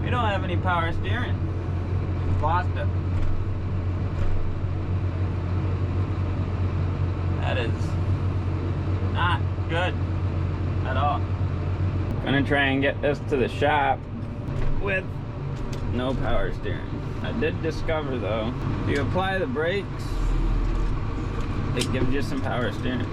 We don't have any power steering. Lost it. That is not good at all. Gonna try and get this to the shop with no power steering. I did discover though, if you apply the brakes, it gives you some power steering.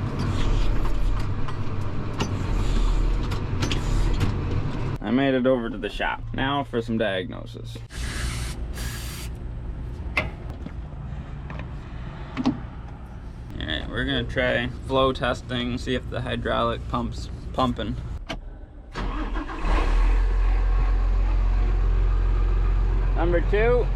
I made it over to the shop. Now for some diagnosis. Alright, we're gonna try flow testing, see if the hydraulic pump's pumping. Number 2.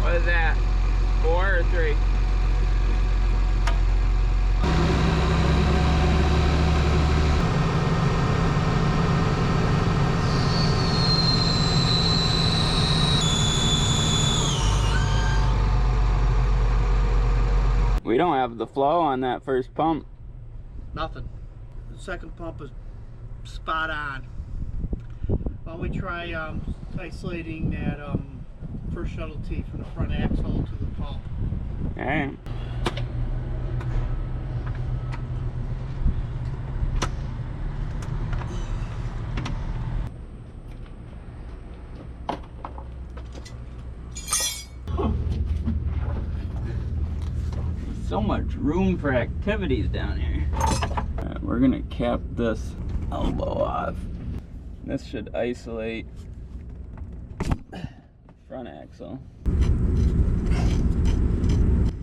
What is that? 4 or 3? We don't have the flow on that first pump. Nothing. The second pump is spot on. Why don't we try isolating that first shuttle T from the front axle to the pump. Alright. So much room for activities down here. Alright, we're gonna cap this elbow off. This should isolate front axle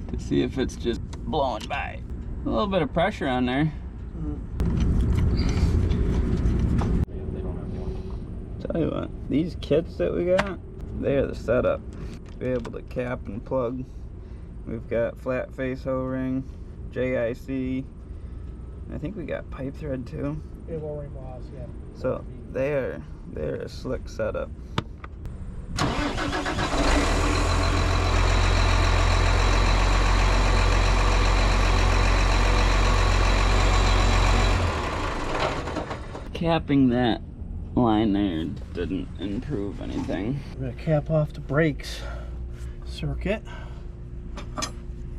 to see if it's just blowing by. A little bit of pressure on there. Tell you what, these kits that we got, they are the setup. Be able to cap and plug. We've got flat face O-ring, JIC. I think we got pipe thread too. We have O-ring walls, yeah. So they're a slick setup. Capping that line there didn't improve anything. We're gonna cap off the brakes circuit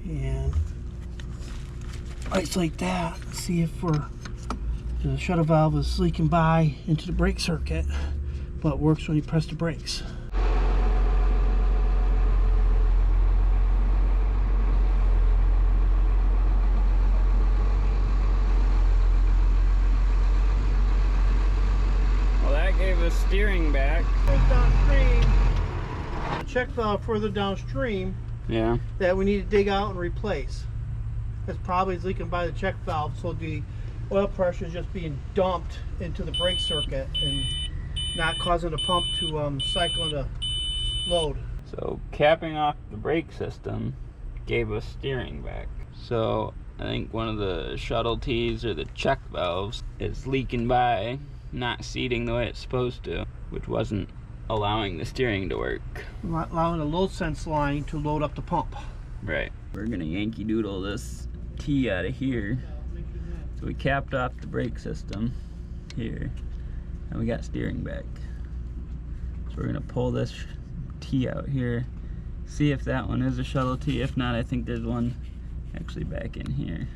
and isolate that. See if the shuttle valve is leaking by into the brake circuit, but it works when you press the brakes. Well, that gave us steering back. Downstream, the check valve further downstream, Yeah. that we need to dig out and replace. That's probably leaking by the check valve, so the oil pressure is just being dumped into the brake circuit and not causing the pump to cycle into load. So capping off the brake system gave us steering back. So I think one of the shuttle T's or the check valves is leaking by, not seating the way it's supposed to, which wasn't allowing the steering to work. Not allowing the load sense line to load up the pump. Right. We're gonna Yankee Doodle this T out of here. So we capped off the brake system here, and we got steering back. So we're gonna pull this T out here, see if that one is a shuttle T. If not, I think there's one actually back in here.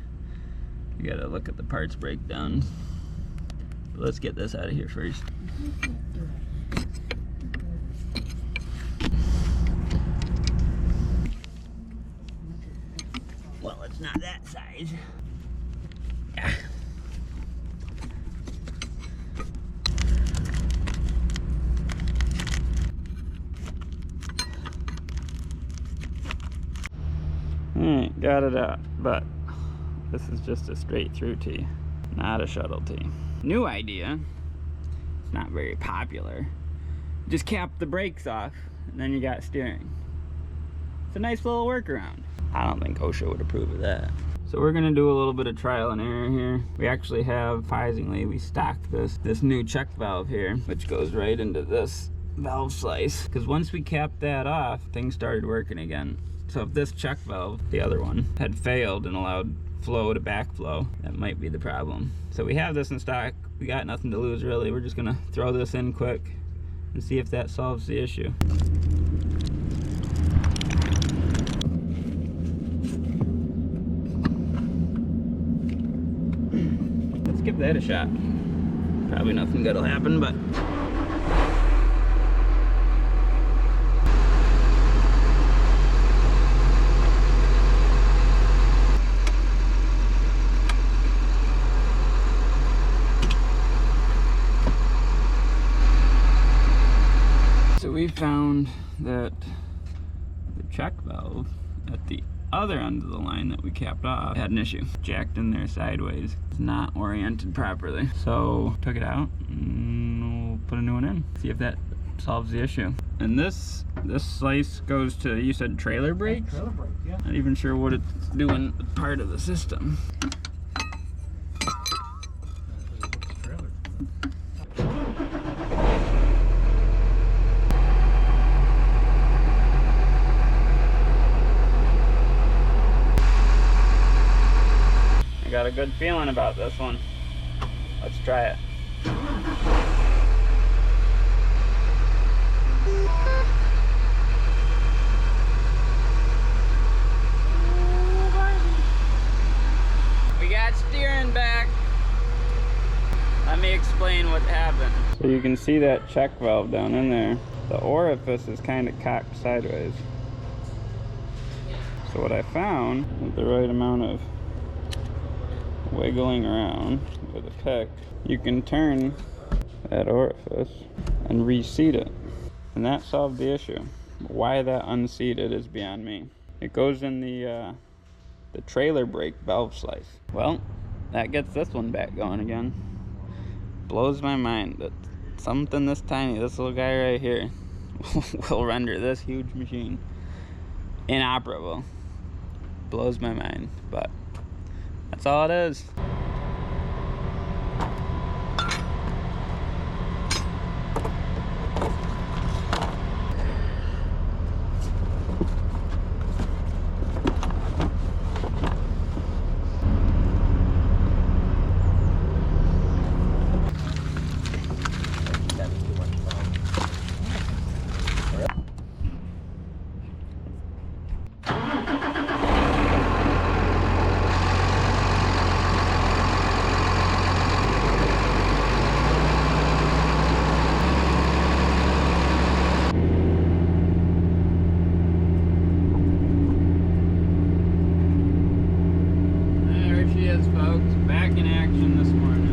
We gotta look at the parts breakdowns. But let's get this out of here first. Well, it's not that size. Yeah. Alright, got it out, but this is just a straight through T, not a shuttle T. New idea, it's not very popular. Just cap the brakes off, and then you got steering. It's a nice little workaround. I don't think OSHA would approve of that. So we're gonna do a little bit of trial and error here. We actually have, surprisingly, we stocked this new check valve here, which goes right into this valve slice, because once we capped that off, things started working again. So if this check valve, the other one, had failed and allowed flow to backflow, that might be the problem. So we have this in stock. We got nothing to lose really. We're just gonna throw this in quick and see if that solves the issue. Let's give that a shot. Probably nothing good will happen, but so we found that the check valve at the other end of the line that we capped off had an issue. Jacked in there sideways. It's not oriented properly. So took it out and we'll put a new one in. See if that solves the issue. And this slice goes to, you said trailer brakes? Trailer brakes, yeah. Not even sure what it's doing with part of the system. I got a good feeling about this one. Let's try it. We got steering back. Let me explain what happened. So you can see that check valve down in there. The orifice is kind of cocked sideways. So what I found with the right amount of wiggling around with a pick, you can turn that orifice and reseat it, and that solved the issue. Why that unseated is beyond me. It goes in the trailer brake valve slice. Well, that gets this one back going again. Blows my mind that something this tiny, this little guy right here, will render this huge machine inoperable. Blows my mind, but that's all it is. Folks, back in action this morning.